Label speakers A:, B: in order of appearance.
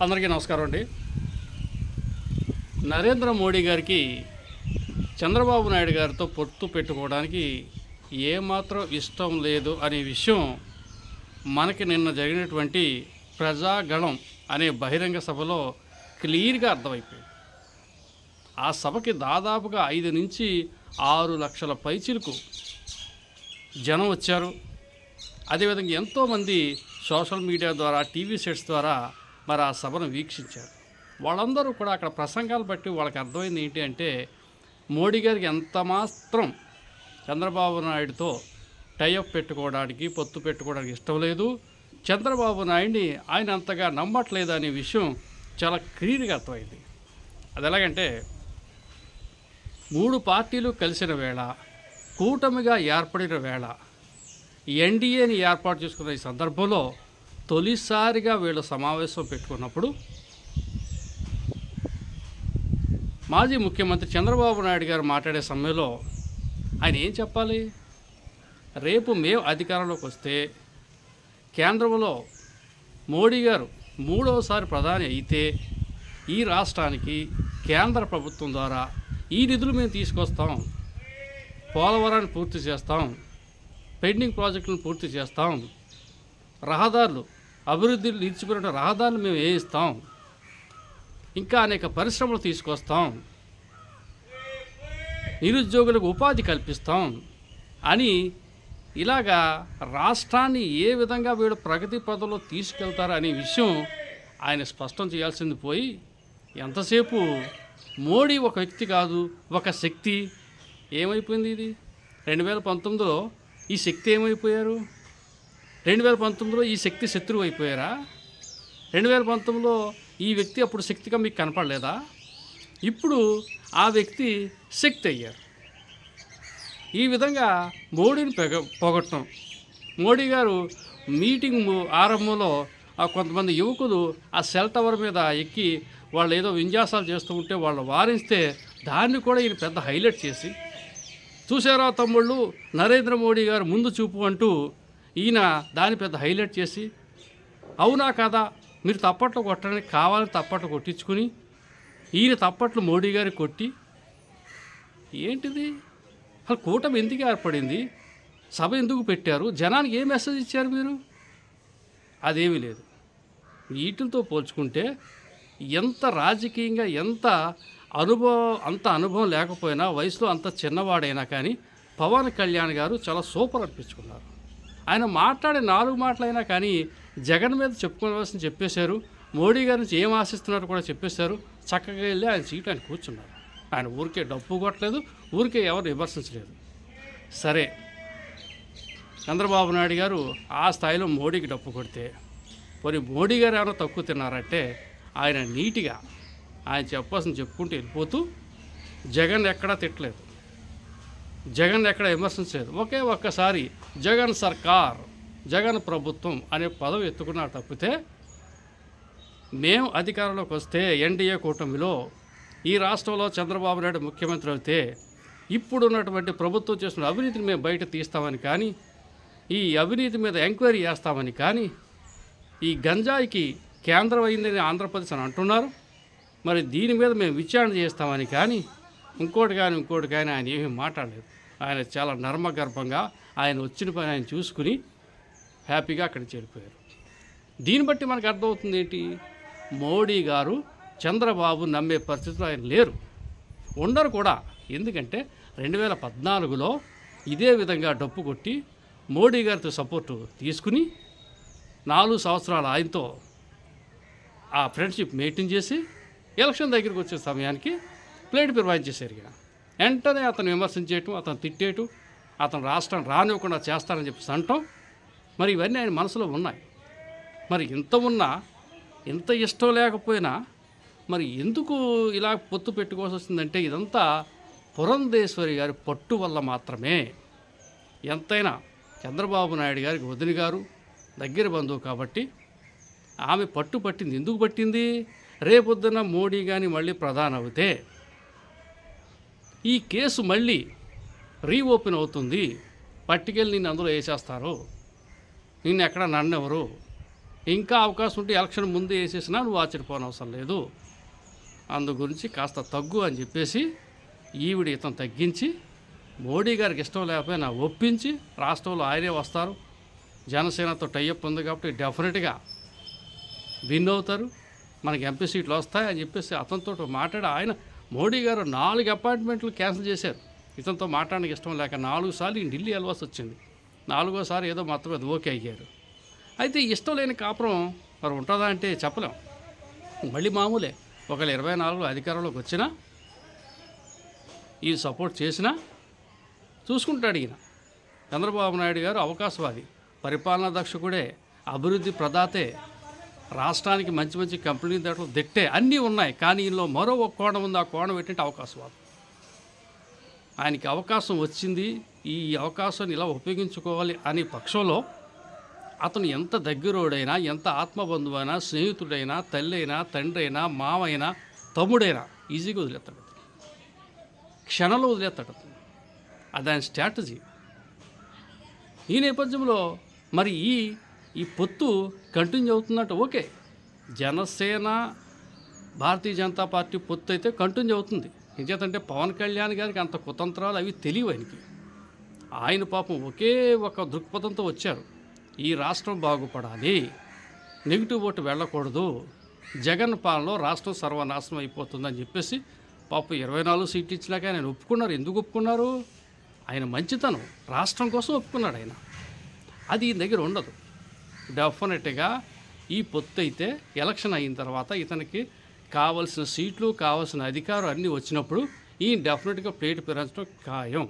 A: అందరికీ నమస్కారం అండి. నరేంద్ర మోడీ గారికి చంద్రబాబు నాయుడు గారితో పొత్తు పెట్టుకోవడానికి ఏమాత్రం ఇష్టం లేదు అనే విషయం మనకి నిన్న జరిగినటువంటి ప్రజాగణం అనే బహిరంగ సభలో క్లియర్గా అర్థమైపోయింది. ఆ సభకి దాదాపుగా 5 నుంచి 6 లక్షల పైచిలకు జనం వచ్చారు. అదేవిధంగా ఎంతోమంది సోషల్ మీడియా ద్వారా, టీవీ సెట్స్ ద్వారా మరి ఆ సభను వీక్షించారు. వాళ్ళందరూ కూడా అక్కడ ప్రసంగాలు బట్టి వాళ్ళకి అర్థమైంది ఏంటి అంటే, మోడీ గారికి ఎంత మాత్రం చంద్రబాబు నాయుడుతో టైఅప్ పెట్టుకోవడానికి, పొత్తు పెట్టుకోవడానికి ఇష్టం లేదు, చంద్రబాబు నాయుడిని ఆయన అంతగా నమ్మట్లేదు అనే విషయం చాలా క్లియర్గా అర్థమైంది. అది ఎలాగంటే, 3 పార్టీలు కలిసిన వేళ, కూటమిగా ఏర్పడిన వేళ, ఎన్డీఏని ఏర్పాటు చేసుకున్న ఈ సందర్భంలో తొలిసారిగా వీళ్ళు సమావేశం పెట్టుకున్నప్పుడు మాజీ ముఖ్యమంత్రి చంద్రబాబు నాయుడు గారు మాట్లాడే సమయంలో ఆయన ఏం చెప్పాలి? రేపు మేము అధికారంలోకి వస్తే కేంద్రంలో మోడీ గారు 3వసారి ప్రధాని అయితే ఈ రాష్ట్రానికి కేంద్ర ప్రభుత్వం ద్వారా ఈ నిధులు మేము తీసుకొస్తాం, పోలవరాన్ని పూర్తి చేస్తాం, పెండింగ్ ప్రాజెక్టులను పూర్తి చేస్తాం, రహదారులు అభివృద్ధిని నిలిచిపోయిన రహదారులు మేము వేయిస్తాం, ఇంకా అనేక పరిశ్రమలు తీసుకొస్తాం, నిరుద్యోగులకు ఉపాధి కల్పిస్తాం అని ఇలాగా రాష్ట్రాన్ని ఏ విధంగా వీడు ప్రగతి పదంలో తీసుకెళ్తారు అనే విషయం ఆయన స్పష్టం చేయాల్సింది పోయి, ఎంతసేపు మోడీ ఒక వ్యక్తి కాదు, ఒక శక్తి. ఏమైపోయింది ఇది? 2019లో ఈ శక్తి ఏమైపోయారు? 2019లో ఈ శక్తి శత్రువు అయిపోయారా? 2019లో ఈ వ్యక్తి అప్పుడు శక్తిగా మీకు కనపడలేదా? ఇప్పుడు ఆ వ్యక్తి శక్తి అయ్యారు. ఈ విధంగా మోడీని పొగట్టం. మోడీ గారు మీటింగ్ ఆరంభంలో కొంతమంది యువకులు ఆ సెల్ టవర్ మీద ఎక్కి వాళ్ళు ఏదో విన్యాసాలు చేస్తూ ఉంటే వాళ్ళు వారిస్తే దాన్ని కూడా ఈయన పెద్ద హైలైట్ చేసి, చూసారా తమ్ముళ్ళు, నరేంద్ర మోడీ గారు ముందు చూపు అంటూ ఈయన దాన్ని పెద్ద హైలైట్ చేసి, అవునా కాదా మీరు తప్పట్లు కొట్టడానికి కావాలని తప్పట్లు కొట్టించుకుని ఈయన తప్పట్లు మోడీ గారి కొట్టి, ఏంటిది అసలు కూటమి ఎందుకు ఏర్పడింది, సభ ఎందుకు పెట్టారు, జనానికి ఏ మెసేజ్ ఇచ్చారు మీరు? అదేమీ లేదు. వీటితో పోల్చుకుంటే ఎంత రాజకీయంగా అంత అనుభవం లేకపోయినా, వయసులో అంత చిన్నవాడైనా కానీ పవన్ కళ్యాణ్ గారు చాలా సూపర్ అనిపించుకున్నారు. ఆయన మాట్లాడే 4 మాటలైనా కానీ జగన్ మీద చెప్పుకోవాల్సింది చెప్పేశారు, మోడీ గారి నుంచి ఏం ఆశిస్తున్నారో కూడా చెప్పేశారు. చక్కగా వెళ్ళి ఆయన సీట్ ఆయన కూర్చున్నారు. ఆయన ఊరికే డప్పు కొట్టలేదు, ఊరికే ఎవరు విమర్శించలేదు. సరే, చంద్రబాబు నాయుడు గారు ఆ స్థాయిలో మోడీకి డప్పు కొడితే, మరి మోడీ గారు ఎవరో తక్కువ తిన్నారంటే ఆయన నీట్గా ఆయన చెప్పాల్సింది చెప్పుకుంటూ వెళ్ళిపోతూ జగన్ ఎక్కడా తిట్టలేదు, జగన్ ఎక్కడ విమర్శించలేదు. ఒక్కసారి జగన్ సర్కార్, జగన్ ప్రభుత్వం అనే పదవి ఎత్తుకున్నారు తప్పితే, మేము అధికారంలోకి వస్తే ఎన్డీఏ కూటమిలో ఈ రాష్ట్రంలో చంద్రబాబు నాయుడు ముఖ్యమంత్రి అయితే ఇప్పుడున్నటువంటి ప్రభుత్వం చేసిన అవినీతిని మేము బయట తీస్తామని కానీ, ఈ అవినీతి మీద ఎంక్వైరీ చేస్తామని కానీ, ఈ గంజాయికి కేంద్రం అయిందని ఆంధ్రప్రదేశ్ అని అంటున్నారు, మరి దీని మీద మేము విచారణ చేస్తామని కానీ, ఇంకోటి కానీ ఆయన ఏమీ మాట్లాడలేదు. ఆయన చాలా నర్మగర్భంగా ఆయన వచ్చిన పని ఆయన చూసుకుని హ్యాపీగా అక్కడికి చేరిపోయారు. దీన్ని బట్టి మనకు అర్థమవుతుంది ఏంటి? మోడీ గారు చంద్రబాబు నమ్మే పరిస్థితిలో ఆయన లేరు, ఉండరు కూడా. ఎందుకంటే 2014లో ఇదే విధంగా డప్పు కొట్టి మోడీ గారితో సపోర్టు తీసుకుని 4 సంవత్సరాలు ఆయనతో ఆ ఫ్రెండ్షిప్ మెయింటైన్ చేసి ఎలక్షన్ దగ్గరికి వచ్చే సమయానికి ప్లేట్ నిర్వహించేశారు. వెంటనే అతను విమర్శించేయటం, అతను తిట్టేయటం, అతను రాష్ట్రం రానివ్వకుండా చేస్తారని చెప్పి అంటాం. మరి ఇవన్నీ ఆయన మనసులో ఉన్నాయి. మరి ఇంత ఉన్నా, ఇంత ఇష్టం లేకపోయినా మరి ఎందుకు ఇలా పొత్తు పెట్టుకోవాల్సి వస్తుందంటే, ఇదంతా పురంధేశ్వరి గారి పట్టు వల్ల మాత్రమే. ఎంతైనా చంద్రబాబు నాయుడు గారికి వదిన గారు, దగ్గర బంధువు కాబట్టి ఆమె పట్టు పట్టింది. ఎందుకు పట్టింది? రేపొద్దున మోడీ కానీ మళ్ళీ ప్రధాని అవుతే ఈ కేసు మళ్ళీ రీఓపెన్ అవుతుంది, పట్టుకెళ్ళి నిన్ను అందులో వేసేస్తారు, నిన్ను ఎక్కడ నన్నెవరు, ఇంకా అవకాశం ఉంటే ఎలక్షన్ ముందు వేసేసినా నువ్వు ఆశ్చర్యపోనవసరం లేదు, అందు గురించి కాస్త తగ్గు అని చెప్పేసి ఈవిడ ఇతను తగ్గించి మోడీ గారికి ఇష్టం లేకపోయినా ఒప్పించి రాష్ట్రంలో ఆయనే వస్తారు, జనసేనతో టైఅప్ ఉంది కాబట్టి డెఫినెట్గా విన్ అవుతారు, మనకి ఎంపీ సీట్లు వస్తాయి అని చెప్పేసి అతనితో మాట్లాడి ఆయన మోడీ గారు 4 అపాయింట్మెంట్లు క్యాన్సిల్ చేశారు. ఇతనితో మాట్లాడడానికి ఇష్టం లేక 4 సార్లు ఈ ఢిల్లీ వెళ్ళవలసి వచ్చింది. 4వసారి ఏదో మొత్తం అది ఓకే అయ్యారు. అయితే ఇష్టం లేని కాపురం మరి ఉంటుందా అంటే చెప్పలేం. మళ్ళీ మామూలే, ఒకవేళ 24లో అధికారంలోకి వచ్చినా ఈ సపోర్ట్ చేసినా చూసుకుంటాడు ఈయన. చంద్రబాబు నాయుడు గారు అవకాశవాది, పరిపాలనా దక్షకుడే, అభివృద్ధి ప్రదాతే, రాష్ట్రానికి మంచి మంచి కంపెనీ దాంట్లో దిట్టే అన్నీ ఉన్నాయి. కానీ ఇందులో మరో ఒక కోణం ఉంది, ఆ కోణం ఏంటంటే అవకాశవాదం. ఆయనకి అవకాశం వచ్చింది, ఈ అవకాశాన్ని ఇలా ఉపయోగించుకోవాలి అనే పక్షంలో అతను ఎంత దగ్గరోడైనా, ఎంత ఆత్మబంధువైనా, స్నేహితుడైనా, తల్లి అయినా, తండ్రి అయినా, మావైనా, తమ్ముడైనా ఈజీగా వదిలేస్తాడు, క్షణంలో వదిలేస్తాడు అతను. అది ఆయన స్ట్రాటజీ. ఈ నేపథ్యంలో మరి ఈ పొత్తు కంటిన్యూ అవుతుందంటే ఓకే, జనసేన భారతీయ జనతా పార్టీ పొత్తు అయితే కంటిన్యూ అవుతుంది. ఎందుకంటే పవన్ కళ్యాణ్ గారికి అంత కుతంత్రాలు అవి తెలియవు ఆయనకి. ఆయన పాపం ఒకే ఒక దృక్పథంతో వచ్చారు, ఈ రాష్ట్రం బాగుపడాలి, నెగిటివ్ ఓటు వెళ్ళకూడదు, జగన్ పాలనలో రాష్ట్రం సర్వనాశనం అయిపోతుందని చెప్పేసి పాపం 24 సీట్లు ఇచ్చినాక ఆయన ఒప్పుకున్నారు. ఎందుకు ఒప్పుకున్నారు? ఆయన మంచితనం, రాష్ట్రం కోసం ఒప్పుకున్నాడు ఆయన. అది ఈయన దగ్గర ఉండదు. డెఫినెట్గా ఈ పొత్తు అయితే ఎలక్షన్ అయిన తర్వాత ఇతనికి కావాల్సిన సీట్లు, కావాల్సిన అధికారం అన్నీ వచ్చినప్పుడు ఈ డెఫినెట్గా ప్లేట్ పెంచడం ఖాయం.